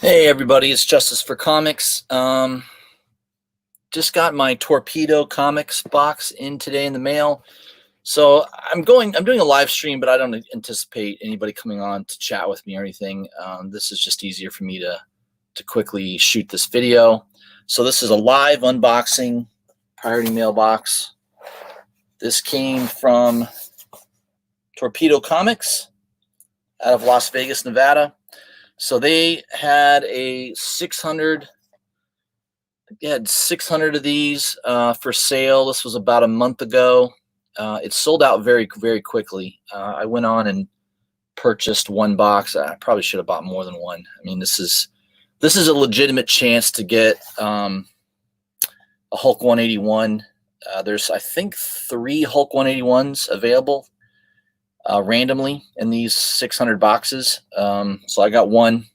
Hey everybody, it's Justice for Comics. Just got my Torpedo comics box in today in the mail. So I'm doing a live stream, but I don't anticipate anybody coming on to chat with me or anything. This is just easier for me to quickly shoot this video. So this is a live unboxing priority mailbox. This came from Torpedo Comics out of Las Vegas, Nevada. So they had 600 of these for sale. This was about a month ago. It sold out very, very quickly. I went on and purchased one box. I probably should have bought more than one. I mean, this is a legitimate chance to get a Hulk 181. There's, I think, 3 Hulk 181s available randomly in these 600 boxes. So I got one.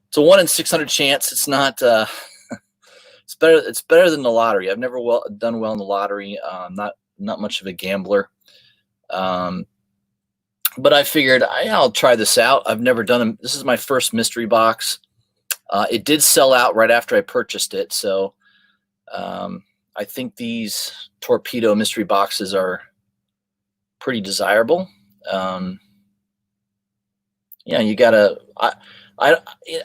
It's a 1 in 600 chance. It's not. It's better than the lottery. I've never done well in the lottery. Not much of a gambler. But I figured I'll try this out. I've never done them. This is my first mystery box. It did sell out right after I purchased it, so I think these Torpedo mystery boxes are pretty desirable. Yeah, you gotta.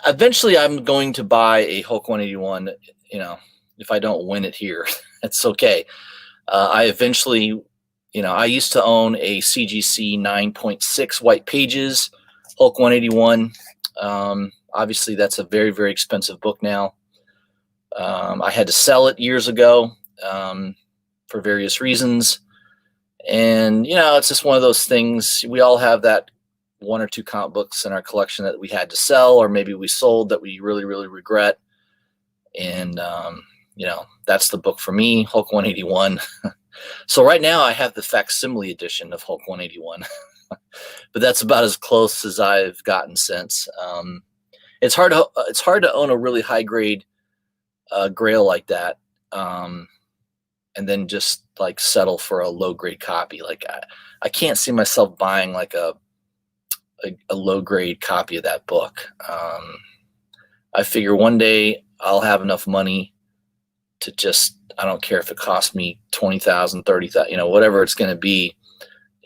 Eventually I'm going to buy a Hulk 181. You know, if I don't win it here, it's okay. I eventually, I used to own a CGC 9.6 white pages Hulk 181. Obviously, that's a very, very expensive book now. I had to sell it years ago for various reasons. And, it's just one of those things. We all have that 1 or 2 comic books in our collection that we had to sell, or maybe we sold that we really, really regret. And, that's the book for me, Hulk 181. So right now I have the facsimile edition of Hulk 181, but that's about as close as I've gotten since. It's hard to own a really high grade Grail like that, and then just like settle for a low grade copy. Like I can't see myself buying like a low grade copy of that book. I figure one day I'll have enough money to just, I don't care if it costs me 20,000, 30,000, whatever it's going to be,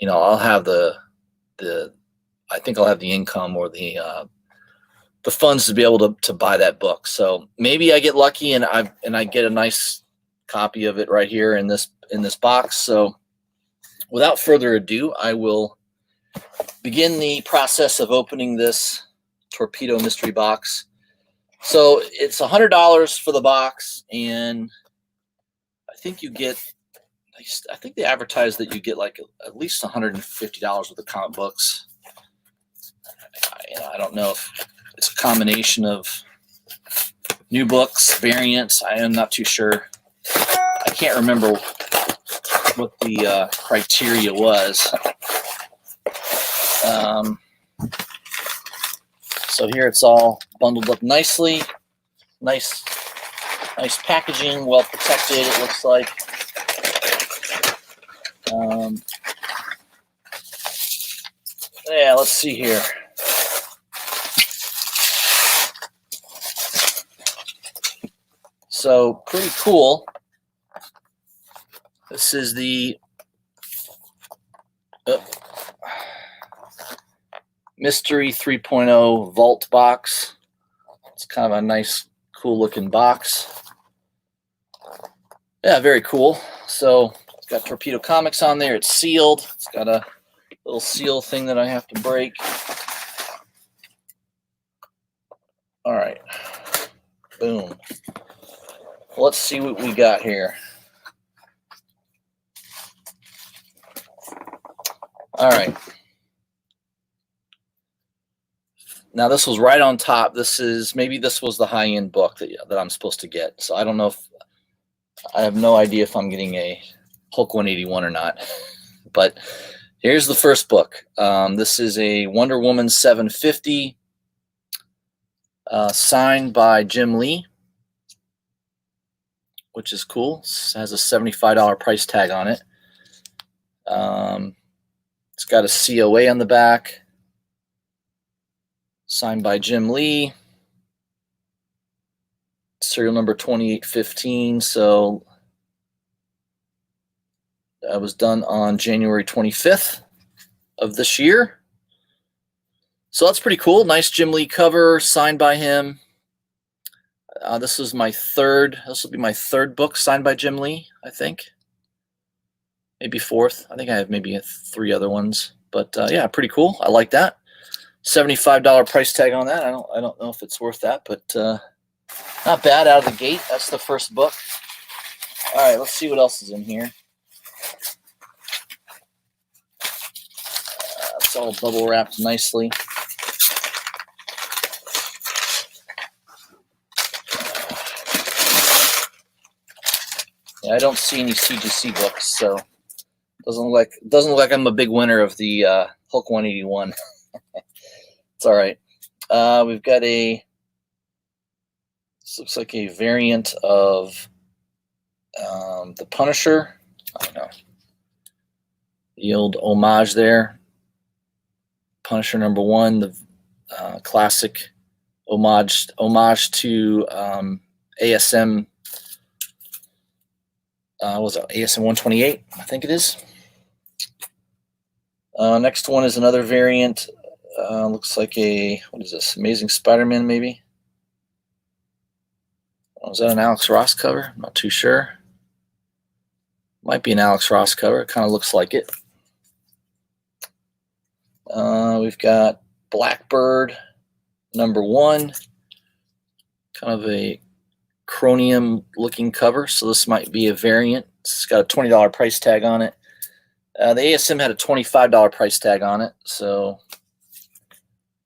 I'll have I think I'll have the income or the funds to be able to buy that book. So maybe I get lucky and I get a nice copy of it right here in this box. So without further ado, I will begin the process of opening this Torpedo mystery box. So it's $100 for the box, and I think I think they advertise that you get like at least $150 worth of comic books. I don't know if it's a combination of new books, variants. I am not too sure. I can't remember what the criteria was. So here it's all bundled up nicely. Nice packaging, well protected, it looks like. Yeah, let's see here. So pretty cool. This is the Mystery 3.0 Vault box. It's kind of a nice, cool looking box. Yeah, very cool. So it's got Torpedo Comics on there. It's sealed. It's got a little seal thing that I have to break. All right. Boom. Let's see what we got here. All right. Now this was right on top. Maybe this was the high-end book that I'm supposed to get. So I don't know I have no idea if I'm getting a Hulk 181 or not. But here's the first book. This is a Wonder Woman 750, signed by Jim Lee, which is cool. It has a $75 price tag on it. It's got a COA on the back, signed by Jim Lee. serial number 2815. So that was done on January 25th of this year. So that's pretty cool. Nice Jim Lee cover, signed by him. This will be my third book signed by Jim Lee, I think. Maybe fourth. I think I have maybe 3 other ones. But yeah, pretty cool. I like that. $75 price tag on that. I don't know if it's worth that, but not bad out of the gate. That's the first book. All right, let's see what else is in here. It's all bubble wrapped nicely. Yeah, I don't see any CGC books, so doesn't look like I'm a big winner of the Hulk 181. It's all right. We've got this looks like a variant of the Punisher. I don't know. The old homage there. Punisher #1, the classic homage to ASM. Was it ASM 128? I think it is. Next one is another variant. Looks like what is this? Amazing Spider-Man, maybe? Oh, is that an Alex Ross cover? I'm not too sure. Might be an Alex Ross cover. It kind of looks like it. We've got Blackbird #1. Kind of a chromium looking cover, so this might be a variant. It's got a $20 price tag on it. The ASM had a $25 price tag on it, so,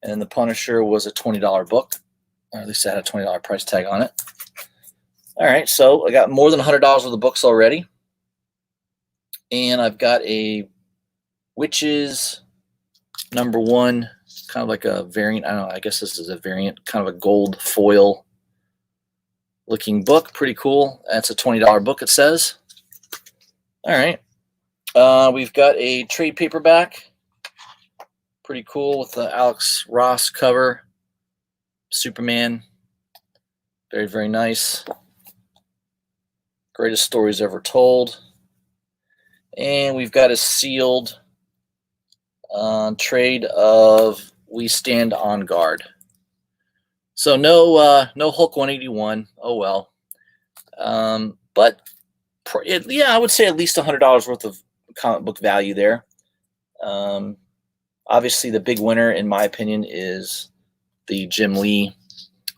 and the Punisher was a $20 book, or at least it had a $20 price tag on it. All right, so I got more than $100 worth of books already, and I've got a Witches #1, kind of like a variant. I don't know, I guess this is a variant, kind of a gold foil looking book. Pretty cool. That's a $20 book, it says. All right. We've got a trade paperback. Pretty cool with the Alex Ross cover. Superman. Very, very nice. Greatest stories ever told. And we've got a sealed trade of We Stand on Guard. So no Hulk 181. Oh well. But yeah, I would say at least $100 worth of comic book value there. Obviously, the big winner, in my opinion, is the Jim Lee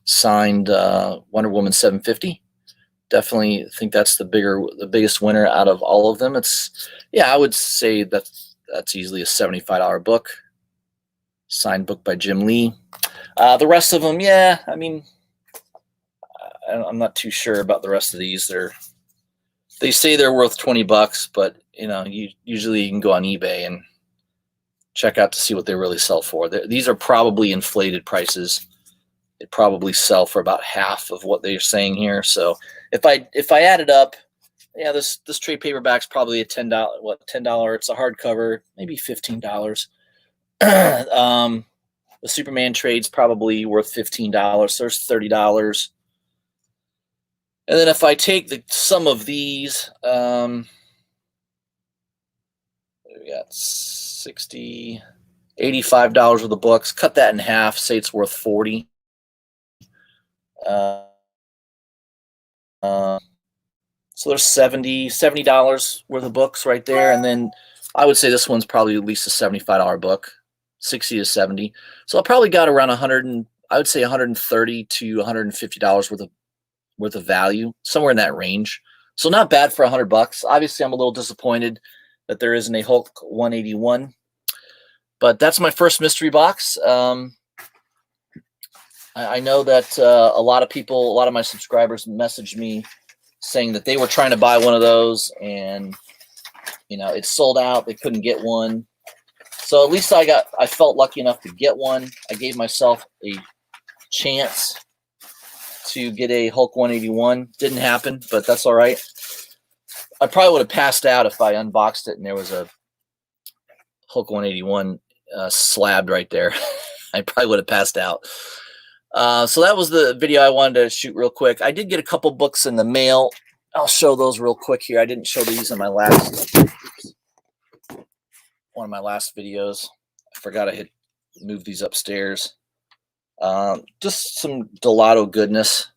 signed Wonder Woman 750. Definitely think that's the biggest winner out of all of them. I would say that's easily a $75 book, signed book by Jim Lee. The rest of them, yeah, I mean, I'm not too sure about the rest of these. They say they're worth $20, but usually you can go on eBay and check out to see what they really sell for. These are probably inflated prices. They probably sell for about half of what they're saying here. So if I add it up, yeah, this trade paperback's probably a $10. It's a hardcover, maybe $15. The Superman trade's probably worth $15. So there's $30. And then if I take the sum of these, we got $85 worth of books. Cut that in half. Say it's worth $40. So there's $70 worth of books right there. And then I would say this one's probably at least a $75 book, 60 to 70. So I probably got around I would say $130 to $150 worth of value, somewhere in that range. So not bad for $100. Obviously, I'm a little disappointed that there isn't a Hulk 181, but that's my first mystery box. I know that a lot of my subscribers messaged me saying that they were trying to buy one of those and it's sold out. They couldn't get one. So at least I felt lucky enough to get one. I gave myself a chance to get a Hulk 181. Didn't happen, but that's all right. I probably would have passed out if I unboxed it and there was a Hulk 181 slabbed right there. I probably would have passed out. So that was the video I wanted to shoot real quick. I did get a couple books in the mail. I'll show those real quick here. I didn't show these in my last one of my last videos. I forgot I had moved these upstairs. Just some Delato goodness.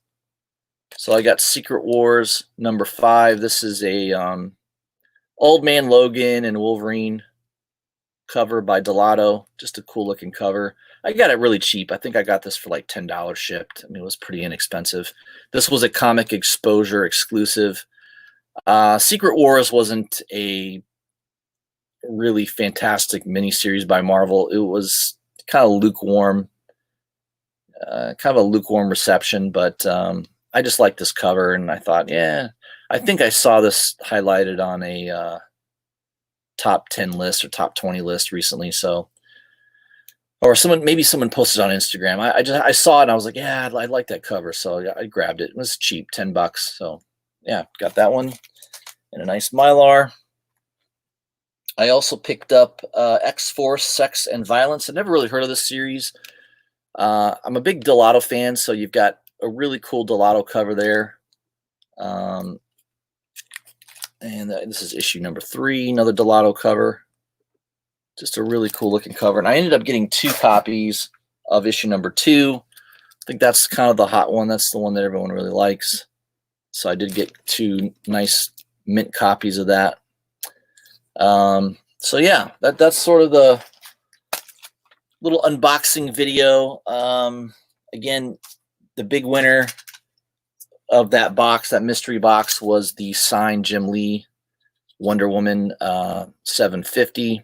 So I got Secret Wars #5. This is a Old Man Logan and Wolverine cover by Delato. Just a cool looking cover. I got it really cheap. I think I got this for like $10 shipped. I mean, it was pretty inexpensive. This was a Comic Exposure exclusive. Secret Wars wasn't a really fantastic miniseries by Marvel. It was kind of lukewarm, kind of a lukewarm reception, but I just liked this cover, and I thought, yeah, I think I saw this highlighted on a top 10 list or top 20 list recently. So, or maybe someone posted on Instagram. I saw it and I was like, yeah, I like that cover. So I grabbed it. It was cheap, $10. So yeah, got that one and a nice Mylar. I also picked up X-Force, Sex and Violence. I've never really heard of this series. I'm a big Delato fan, so you've got a really cool Delato cover there. And this is issue #3, another Delato cover. Just a really cool looking cover. And I ended up getting 2 copies of issue #2. I think that's kind of the hot one. That's the one that everyone really likes. So I did get 2 nice mint copies of that. So yeah, that's sort of the little unboxing video. Again, the big winner of that box, that mystery box, was the signed Jim Lee Wonder Woman 750.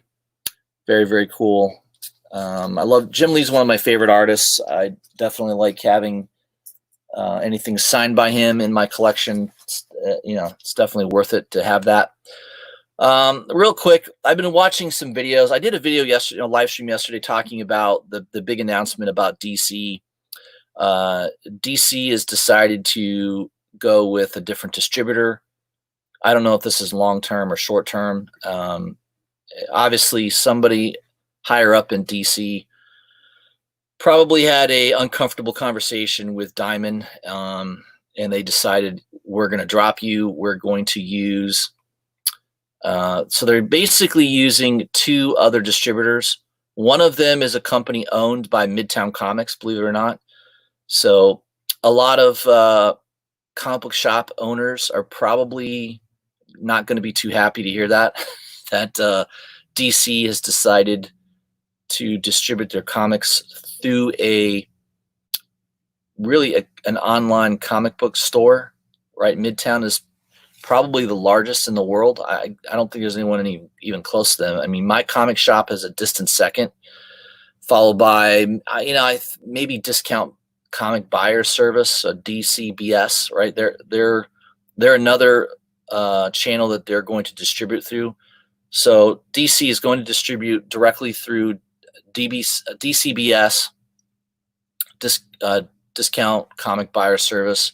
Very, very cool. I love Jim Lee's one of my favorite artists. I definitely like having anything signed by him in my collection. It's definitely worth it to have that. Real quick, I've been watching some videos. I did a video yesterday, live stream yesterday, talking about the big announcement about DC. DC has decided to go with a different distributor. I don't know if this is long-term or short-term. Obviously, somebody higher up in DC probably had a uncomfortable conversation with Diamond, and they decided, we're going to drop you. We're going to use so they're basically using 2 other distributors. One of them is a company owned by Midtown Comics, believe it or not. So a lot of comic book shop owners are probably not going to be too happy to hear that DC has decided to distribute their comics through an online comic book store. Right, Midtown is probably the largest in the world. I don't think there's anyone even close to them. I mean, My Comic Shop is a distant second, followed by maybe Discount Comic Buyer Service, DCBS. Right, they're another channel that they're going to distribute through. So DC is going to distribute directly through DCBS, Discount Comic Buyer Service,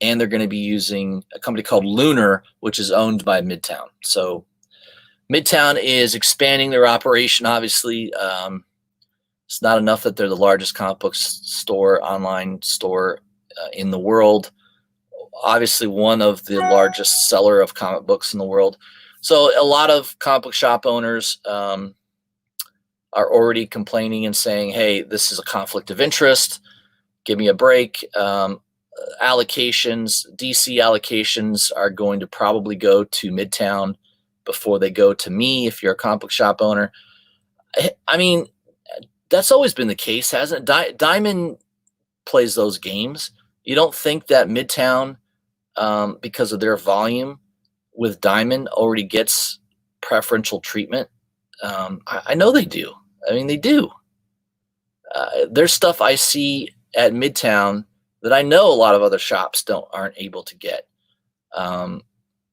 and they're going to be using a company called Lunar, which is owned by Midtown. So Midtown is expanding their operation, obviously. It's not enough that they're the largest comic book store, online store in the world. Obviously, one of the largest seller of comic books in the world. So a lot of comic book shop owners are already complaining and saying, hey, this is a conflict of interest. Give me a break. Allocations, DC allocations are going to probably go to Midtown before they go to me if you're a comic book shop owner. I mean, that's always been the case, hasn't it? Diamond plays those games. You don't think that Midtown, because of their volume with Diamond, already gets preferential treatment? I know they do. I mean, they do. There's stuff I see at Midtown that I know a lot of other shops aren't able to get.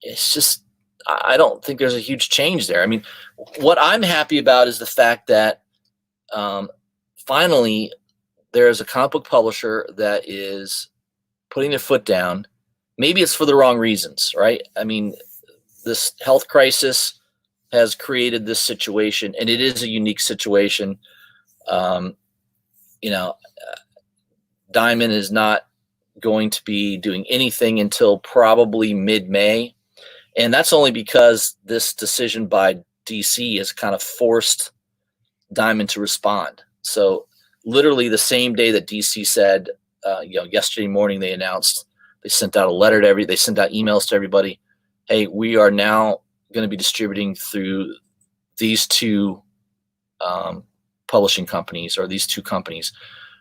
It's just, I don't think there's a huge change there. I mean, what I'm happy about is the fact that finally there's a comic book publisher that is putting their foot down. Maybe it's for the wrong reasons, right? I mean, this health crisis has created this situation, and it is a unique situation. Diamond is not going to be doing anything until probably mid-May. And that's only because this decision by DC has kind of forced Diamond to respond. So literally the same day that DC said, yesterday morning they announced, they sent out a letter to they sent out emails to everybody. Hey, we are now going to be distributing through these two publishing companies, or these two companies,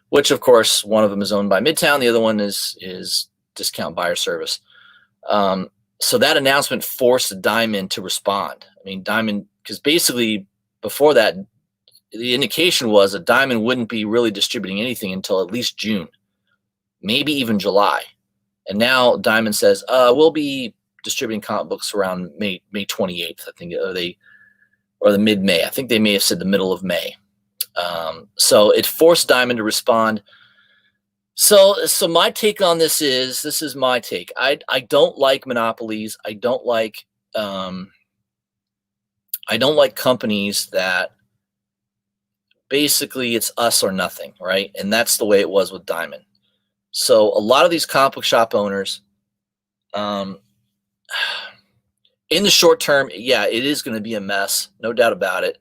which of course one of them is owned by Midtown, the other one is Discount Buyer Service. So that announcement forced Diamond to respond. I mean, Diamond, because basically before that, the indication was that Diamond wouldn't be really distributing anything until at least June, maybe even July. And now Diamond says, we'll be distributing comic books around May 28th, I think, or the mid-May. I think they may have said the middle of May. So it forced Diamond to respond. So my take on this is my take. I don't like monopolies. I don't like companies that basically it's us or nothing, right? And that's the way it was with Diamond. So a lot of these comic book shop owners, in the short term, yeah, it is going to be a mess, no doubt about it.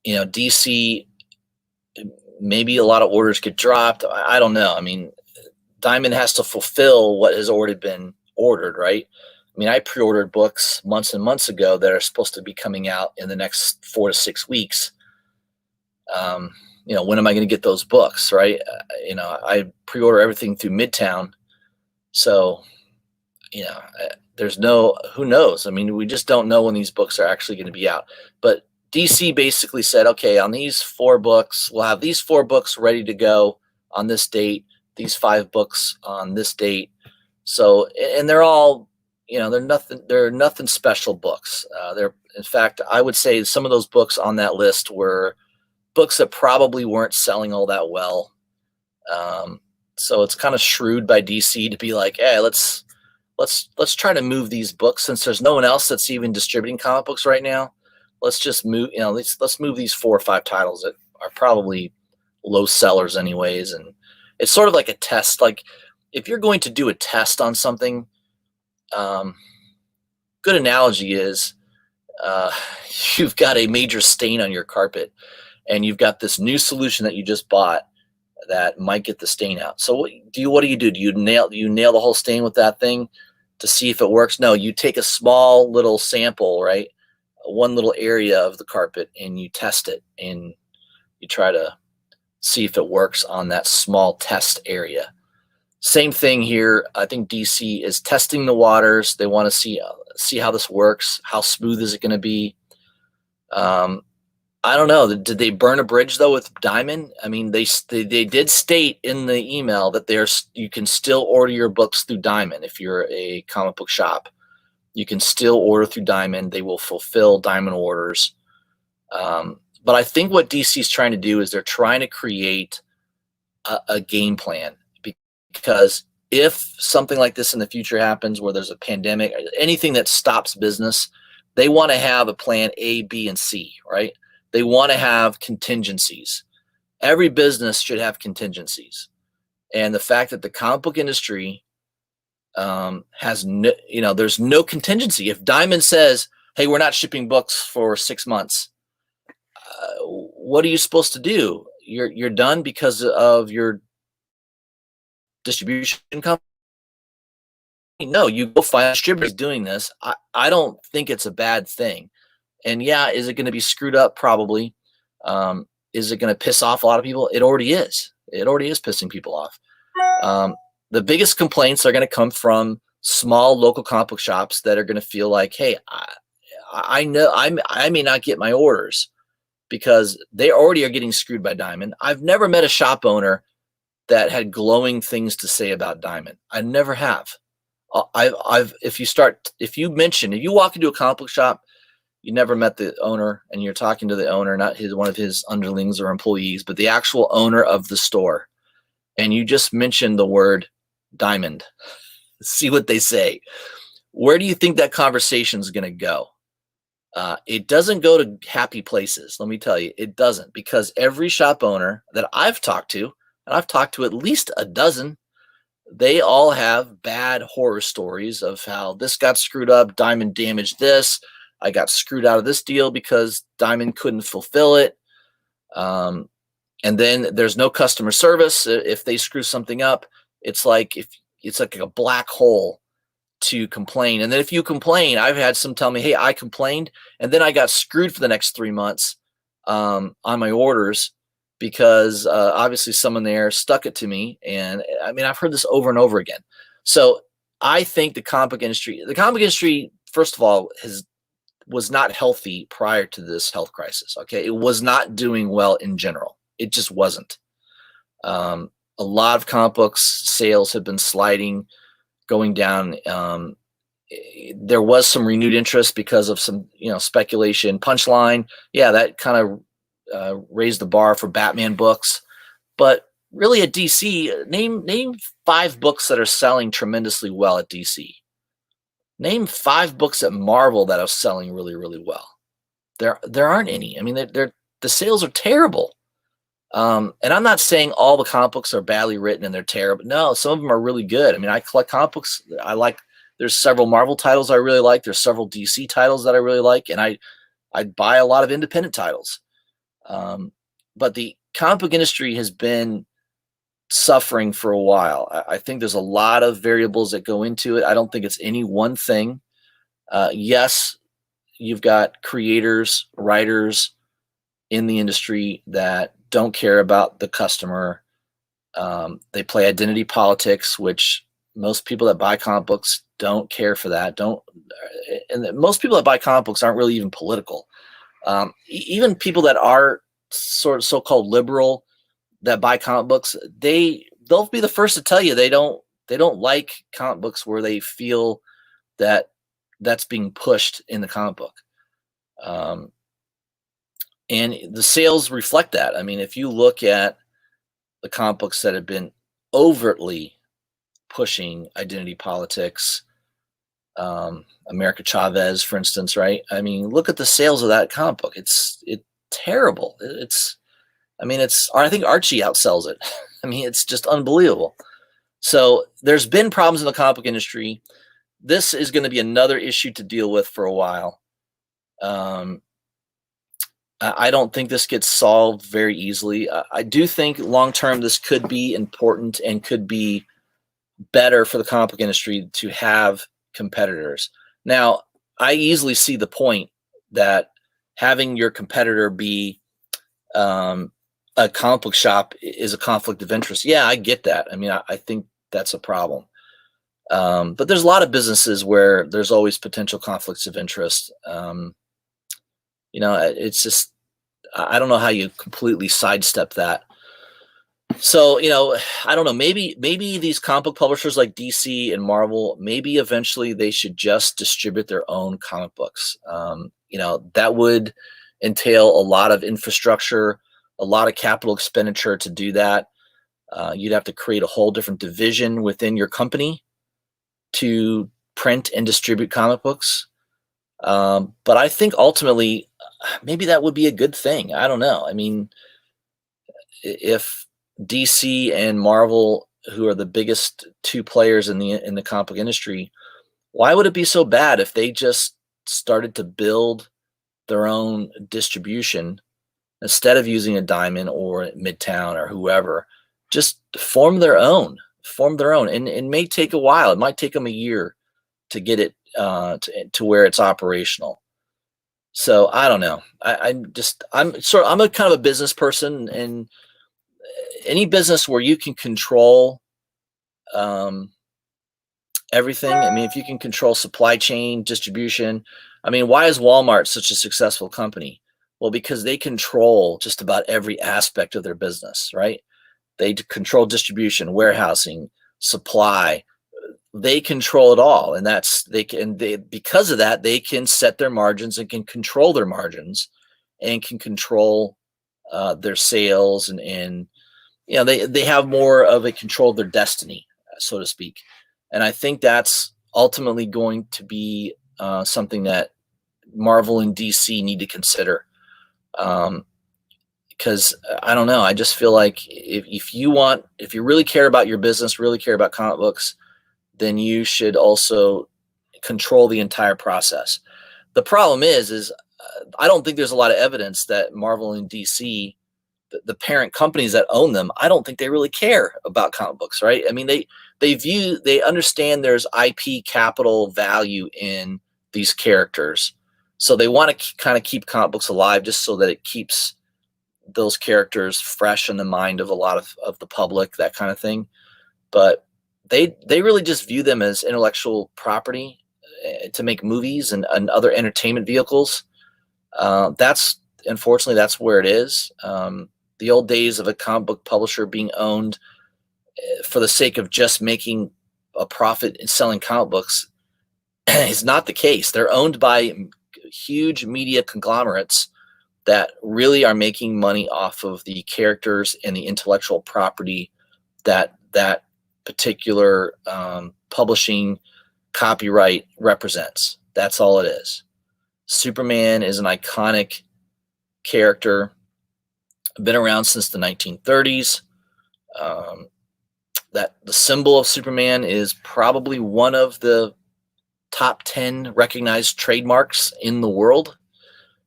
DC, maybe a lot of orders get dropped. I don't know. I mean, Diamond has to fulfill what has already been ordered, right? I mean, I pre-ordered books months and months ago that are supposed to be coming out in the next 4 to 6 weeks. When am I going to get those books, right? I pre-order everything through Midtown. So, there's who knows? I mean, we just don't know when these books are actually going to be out. But DC basically said, okay, on these 4 books, we'll have these 4 books ready to go on this date, these 5 books on this date. So, and they're all, they're nothing special books. In fact, I would say some of those books on that list were books that probably weren't selling all that well. So it's kind of shrewd by DC to be like, hey, let's try to move these books, since there's no one else that's even distributing comic books right now. Let's just move, let's move these 4 or 5 titles that are probably low sellers anyways. And it's sort of like a test. Like if you're going to do a test on something, good analogy is, you've got a major stain on your carpet and you've got this new solution that you just bought that might get the stain out. So what do you do? Do you nail the whole stain with that thing to see if it works? No, you take a small little sample, right? One little area of the carpet, and you test it, and you try to see if it works on that small test area. Same thing here. I think DC is testing the waters. They want to see how this works. How smooth is it going to be? I don't know. Did they burn a bridge though with Diamond? I mean, they did state in the email that you can still order your books through Diamond if you're a comic book shop. You can still order through Diamond. They will fulfill Diamond orders. But I think what DC is trying to do is they're trying to create a game plan, because if something like this in the future happens, where there's a pandemic, anything that stops business, they want to have a plan A, B, and C, right? They want to have contingencies. Every business should have contingencies. And the fact that the comic book industry has there's no contingency. If Diamond says, hey, we're not shipping books for 6 months, what are you supposed to do? You're done because of your distribution company? No, you go find distributors doing this. I don't think it's a bad thing. And yeah, is it going to be screwed up? Probably. Is it going to piss off a lot of people? It already is. It already is pissing people off. The biggest complaints are going to come from small local comic book shops that are going to feel like, hey, I know I may not get my orders because they already are getting screwed by Diamond. I've never met a shop owner that had glowing things to say about Diamond. I never have. If you walk into a comic book shop, you never met the owner, and you're talking to the owner, not one of his underlings or employees, but the actual owner of the store, and you just mentioned the word Diamond. See what they say. Where do you think that conversation is going to go? It doesn't go to happy places. Let me tell you, it doesn't, because every shop owner that I've talked to, and I've talked to at least a dozen. They all have bad horror stories of how this got screwed up, Diamond damaged this, I got screwed out of this deal because Diamond couldn't fulfill it. Um, and then there's no customer service. If they screw something up, it's like if it's like a black hole to complain. And then if you complain, I've had some tell me, "Hey, I complained, and then I got screwed for the next 3 months on my orders because obviously someone there stuck it to me." And I mean, I've heard this over and over again. So I think the comic book industry, first of all, has was not healthy prior to this health crisis. Okay, it was not doing well in general. It just wasn't. A lot of comic books sales have been sliding, going down. There was some renewed interest because of some, speculation. Punchline, yeah, that kind of raised the bar for Batman books. But really, at DC, name 5 books that are selling tremendously well at DC. Name 5 books at Marvel that are selling really, really well. There aren't any. I mean, they're the sales are terrible. And I'm not saying all the comic books are badly written and they're terrible. No, some of them are really good. I mean, I collect comic books. I like. There's several Marvel titles I really like. There's several DC titles that I really like, and I buy a lot of independent titles. But the comic book industry has been suffering for a while. I think there's a lot of variables that go into it. I don't think it's any one thing. Yes, you've got creators, writers in the industry that don't care about the customer. They play identity politics, which most people that buy comic books don't care for that. And most people that buy comic books aren't really even political. Even people that are sort of so-called liberal that buy comic books, they'll be the first to tell you they don't like comic books where they feel that that's being pushed in the comic book. And the sales reflect that. I mean, if you look at the comic books that have been overtly pushing identity politics, America Chavez, for instance, right? I mean, look at the sales of that comic book. It's terrible. I think Archie outsells it. I mean, it's just unbelievable. So there's been problems in the comic book industry. This is going to be another issue to deal with for a while. I don't think this gets solved very easily. I do think long term this could be important and could be better for the comic book industry to have competitors. Now, I easily see the point that having your competitor be a comic book shop is a conflict of interest. Yeah, I get that. I mean, I think that's a problem. But there's a lot of businesses where there's always potential conflicts of interest. It's just, I don't know how you completely sidestep that. So, I don't know, maybe these comic book publishers like DC and Marvel, maybe eventually they should just distribute their own comic books. That would entail a lot of infrastructure, a lot of capital expenditure to do that. You'd have to create a whole different division within your company to print and distribute comic books. But I think ultimately, maybe that would be a good thing. I don't know. I mean, if DC and Marvel, who are the biggest 2 players in the comic book industry, why would it be so bad if they just started to build their own distribution instead of using a Diamond or Midtown or whoever? Just form their own, and it may take a while. It might take them a year to get it to where it's operational. So I don't know. I'm a kind of a business person, and any business where you can control everything. I mean, if you can control supply chain, distribution. I mean, why is Walmart such a successful company? Well, because they control just about every aspect of their business, right? They control distribution, warehousing, supply. They control it all, and because of that, they can set their margins and can control their margins, and can control their sales, and they have more of a control of their destiny, so to speak. And I think that's ultimately going to be something that Marvel and DC need to consider, because because I don't know. I just feel like if you really care about your business, really care about comic books, then you should also control the entire process. The problem is I don't think there's a lot of evidence that Marvel and DC, the parent companies that own them, I don't think they really care about comic books, right? I mean, they understand there's IP capital value in these characters, so they want to kind of keep comic books alive just so that it keeps those characters fresh in the mind of a lot of the public, that kind of thing. But they really just view them as intellectual property to make movies and other entertainment vehicles. That's unfortunately that's where it is. The old days of a comic book publisher being owned for the sake of just making a profit in selling comic books is not the case. They're owned by huge media conglomerates that really are making money off of the characters and the intellectual property that particular publishing copyright represents. That's all it is. Superman is an iconic character, been around since the 1930s. That the symbol of Superman is probably one of the top 10 recognized trademarks in the world.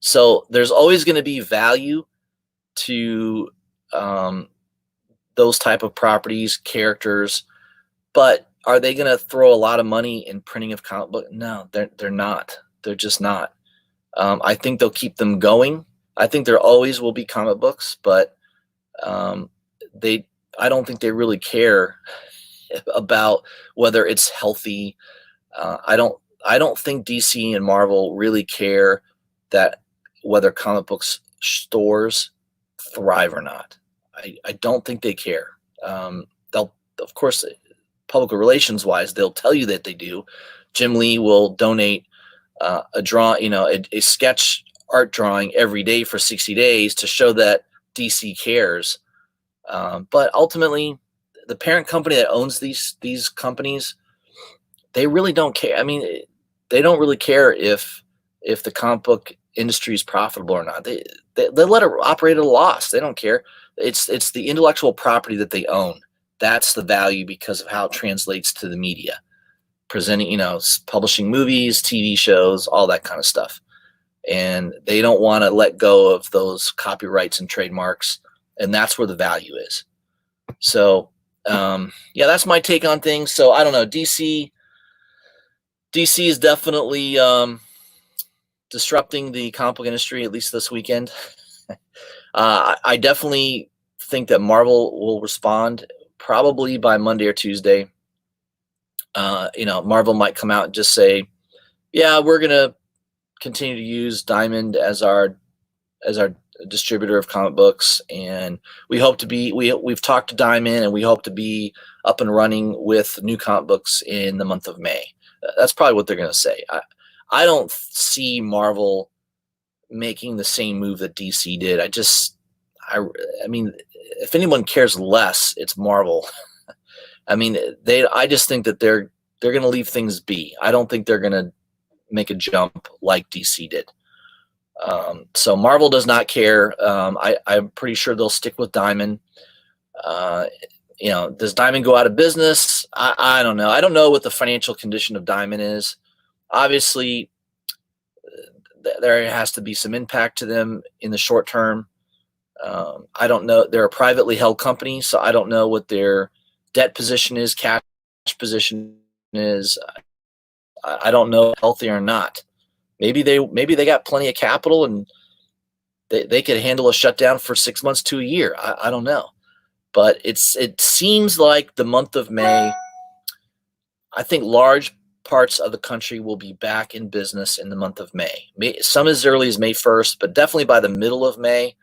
So there's always going to be value to those type of properties, characters, but are they going to throw a lot of money in printing of comic book? No, they're not. They're just not. I think they'll keep them going. I think there always will be comic books, but I don't think they really care about whether it's healthy. I don't think DC and Marvel really care that whether comic books stores thrive or not. I don't think they care. They'll, of course, public relations wise, they'll tell you that they do. Jim Lee will donate a sketch art drawing every day for 60 days to show that DC cares. But ultimately, the parent company that owns these companies, they really don't care. I mean, they don't really care if the comic book industry is profitable or not. They let it operate at a loss. They don't care. It's the intellectual property that they own. That's the value because of how it translates to the media, presenting, publishing movies, TV shows, all that kind of stuff. And they don't want to let go of those copyrights and trademarks, and that's where the value is. So, yeah, that's my take on things. So I don't know. DC is definitely disrupting the comic book industry, at least this weekend. I definitely think that Marvel will respond probably by Monday or Tuesday. Marvel might come out and just say, yeah, we're going to continue to use Diamond as our distributor of comic books, and we've talked to Diamond, and we hope to be up and running with new comic books in the month of May. That's probably what they're going to say. I don't see Marvel making the same move that DC did. I mean, if anyone cares less, it's Marvel. I mean, I just think that they're going to leave things be. I don't think they're going to make a jump like DC did. So Marvel does not care. I'm pretty sure they'll stick with Diamond. Does Diamond go out of business? I don't know. I don't know what the financial condition of Diamond is. Obviously, there has to be some impact to them in the short term. I don't know. They're a privately held company, so I don't know what their debt position is, cash position is. I don't know if healthy or not. Maybe they got plenty of capital and they could handle a shutdown for 6 months to a year. I don't know. But it seems like the month of May, I think large parts of the country will be back in business in the month of May. Some as early as May 1st, but definitely by the middle of May,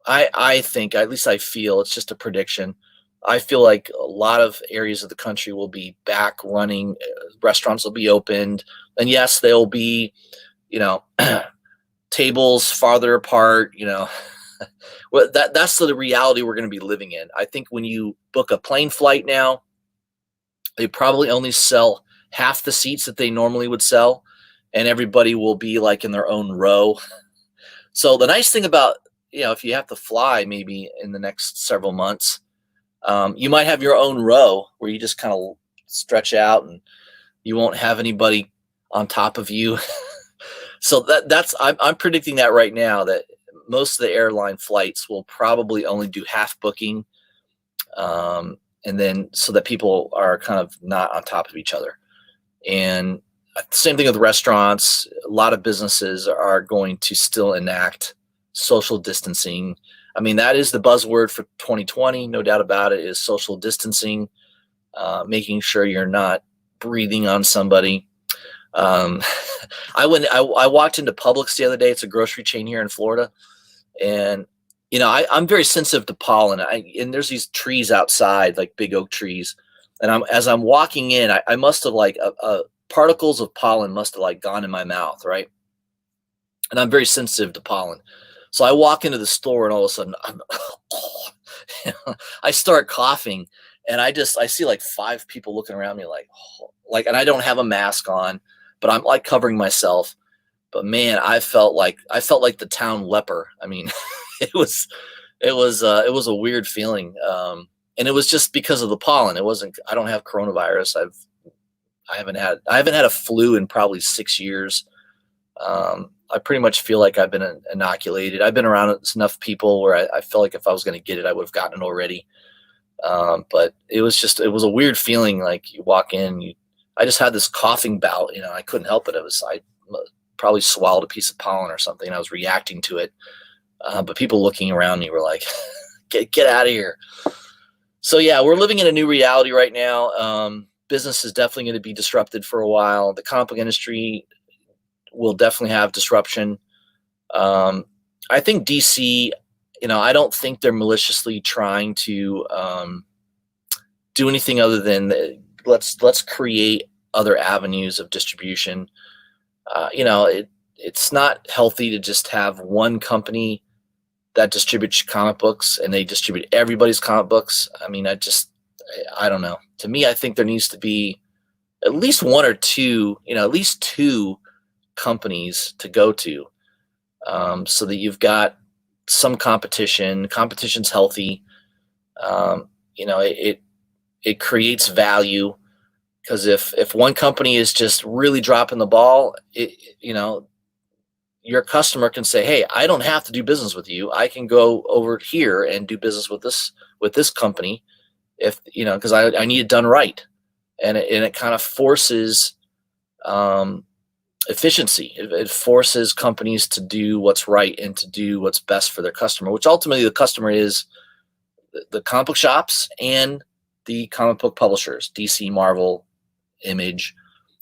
I think, at least I feel, it's just a prediction, I feel like a lot of areas of the country will be back running. Restaurants will be opened. And yes, they'll be, tables farther apart, Well, that's the reality we're going to be living in. I think when you book a plane flight now, they probably only sell half the seats that they normally would sell, and everybody will be like in their own row. So the nice thing about if you have to fly maybe in the next several months, you might have your own row where you just kind of stretch out and you won't have anybody on top of you. So I'm predicting that right now, that most of the airline flights will probably only do half booking, and then so that people are kind of not on top of each other. And same thing with restaurants. A lot of businesses are going to still enact social distancing. I mean, that is the buzzword for 2020, no doubt about it, is social distancing, making sure you're not breathing on somebody. Um, I walked into Publix the other day. It's a grocery chain here in Florida. And, I'm very sensitive to pollen. And there's these trees outside, like big oak trees. And as I'm walking in, I must have like particles of pollen must have like gone in my mouth, right? And I'm very sensitive to pollen. So I walk into the store and all of a sudden I start coughing, and I see like 5 people looking around me and I don't have a mask on, but I'm like covering myself. But man, I felt like the town leper. I mean, it was a weird feeling. And it was just because of the pollen. It wasn't, I don't have coronavirus. I haven't had a flu in probably 6 years. I pretty much feel like I've been inoculated. I've been around enough people where I feel like if I was going to get it, I would have gotten it already. But it was a weird feeling. Like you walk in, I just had this coughing bout, I couldn't help it. I probably swallowed a piece of pollen or something. I was reacting to it. But people looking around me were like, get out of here. So yeah, we're living in a new reality right now. Business is definitely going to be disrupted for a while. The comic book industry will definitely have disruption. I think DC, I don't think they're maliciously trying to do anything other than let's create other avenues of distribution. It's not healthy to just have one company that distributes comic books and they distribute everybody's comic books. I mean, I don't know. To me, I think there needs to be at least one or two, at least 2 companies to go to, so that you've got some competition. Competition's healthy. It creates value, because if one company is just really dropping the ball, your customer can say, hey, I don't have to do business with you. I can go over here and do business with this company, because I need it done right. And it kind of forces efficiency. It forces companies to do what's right and to do what's best for their customer, which ultimately the customer is the comic book shops and the comic book publishers, DC, Marvel, Image,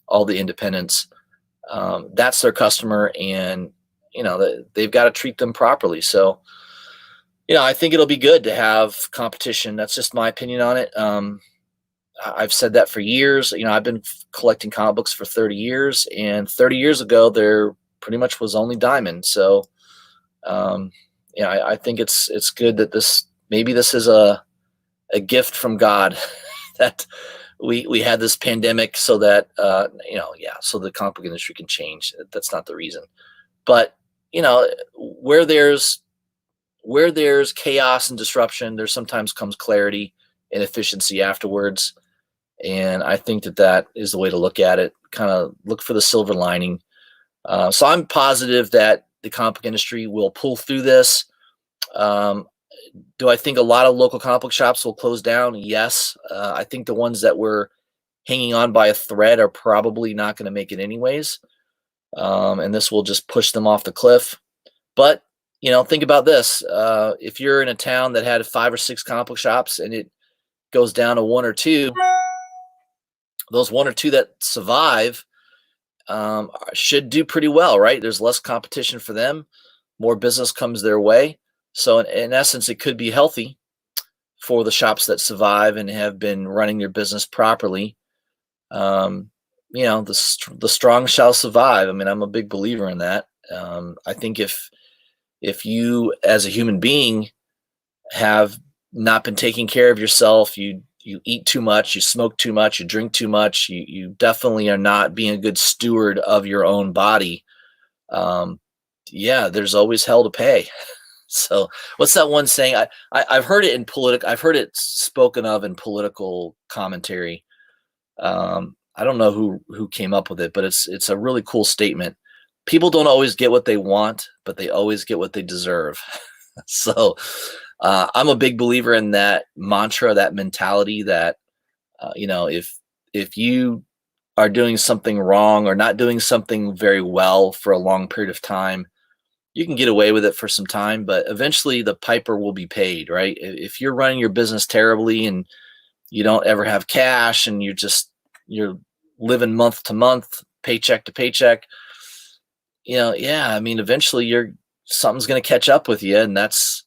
all the independents. That's their customer, and they've got to treat them properly. So I think it'll be good to have competition. That's just my opinion on it. I've said that for years. I've been collecting comic books for 30 years, and 30 years ago there pretty much was only Diamond. So I think it's good that this is a gift from God that we had this pandemic, so that so the comic book industry can change. That's not the reason, but where there's chaos and disruption, there sometimes comes clarity and efficiency afterwards. And I think that is the way to look at it. Kind of look for the silver lining. So I'm positive that the comic book industry will pull through this. Do I think a lot of local comic book shops will close down? Yes. I think the ones that were hanging on by a thread are probably not going to make it anyways. And this will just push them off the cliff. But, think about this. If you're in a town that had 5 or 6 comic book shops and it goes down to 1 or 2, those 1 or 2 that survive should do pretty well, right? There's less competition for them. More business comes their way. So in essence, it could be healthy for the shops that survive and have been running their business properly. The strong shall survive. I mean, I'm a big believer in that. I think if you as a human being have not been taking care of yourself, you eat too much, you smoke too much, you drink too much, you definitely are not being a good steward of your own body. There's always hell to pay. So what's that one saying? I've heard it in I've heard it spoken of in political commentary. I don't know who came up with it, but it's a really cool statement. People don't always get what they want, but they always get what they deserve. So I'm a big believer in that mantra, that mentality that if you are doing something wrong or not doing something very well for a long period of time, you can get away with it for some time, but eventually the piper will be paid, right? If you're running your business terribly and you don't ever have cash and you're living month to month, paycheck to paycheck, yeah, I mean, eventually something's going to catch up with you, and that's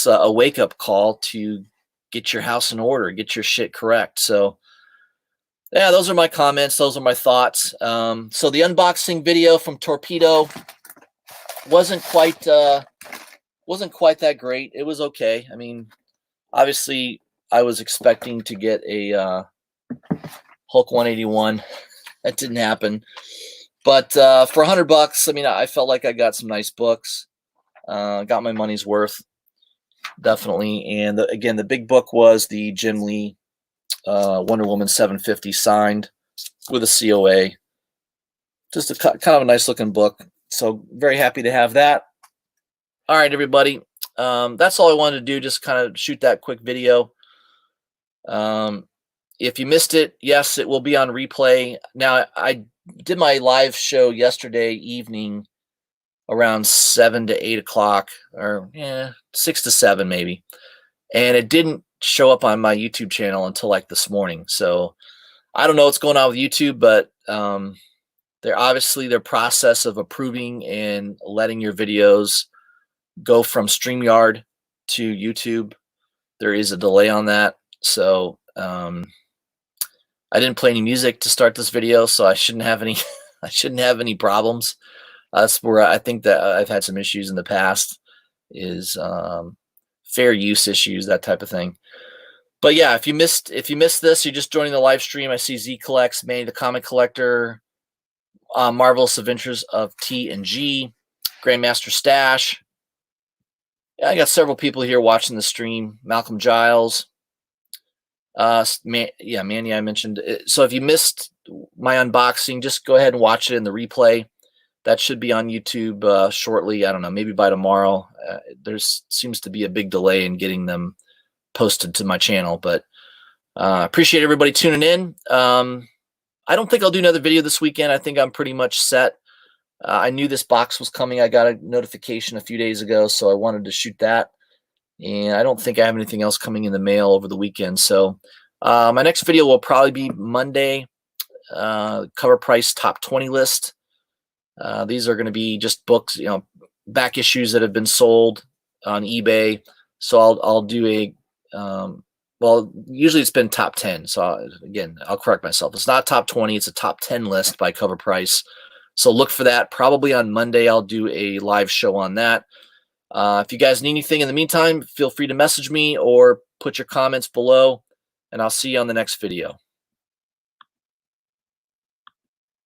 a wake up call to get your house in order, get your shit correct. So yeah, those are my comments. Those are my thoughts. So the unboxing video from Torpedo wasn't quite that great. It was okay. I mean, obviously, I was expecting to get a Hulk 181. That didn't happen. But for $100, I mean, I felt like I got some nice books. Got my money's worth, definitely. And again, the big book was the Jim Lee Wonder Woman 750 signed with a COA. Just a kind of a nice looking book. So very happy to have that. All right, everybody. That's all I wanted to do. Just kind of shoot that quick video. If you missed it, yes, it will be on replay. Now, I did my live show yesterday evening around 7 to 8 o'clock, or 6 to 7 maybe. And it didn't show up on my YouTube channel until like this morning. So I don't know what's going on with YouTube, but their process of approving and letting your videos go from StreamYard to YouTube, there is a delay on that. So I didn't play any music to start this video, so I shouldn't have any I shouldn't have any problems. That's where I think that I've had some issues in the past, is fair use issues, that type of thing. But yeah, if you missed this, you're just joining the live stream. I see Z Collects, Manny the Comic Collector, Marvelous Adventures of T and G, Grandmaster Stash. Yeah, I got several people here watching the stream. Malcolm Giles. Manny, I mentioned. So if you missed my unboxing, just go ahead and watch it in the replay. That should be on YouTube shortly. I don't know, maybe by tomorrow. There seems to be a big delay in getting them posted to my channel, but appreciate everybody tuning in. I don't think I'll do another video this weekend. I think I'm pretty much set. I knew this box was coming. I got a notification a few days ago, so I wanted to shoot that. And I don't think I have anything else coming in the mail over the weekend. So my next video will probably be Monday, cover price top 20 list. These are going to be just books, back issues that have been sold on eBay. So I'll do a, well, usually it's been top 10. So again, I'll correct myself. It's not top 20. It's a top 10 list by cover price. So look for that. Probably on Monday, I'll do a live show on that. If you guys need anything in the meantime, feel free to message me or put your comments below, and I'll see you on the next video.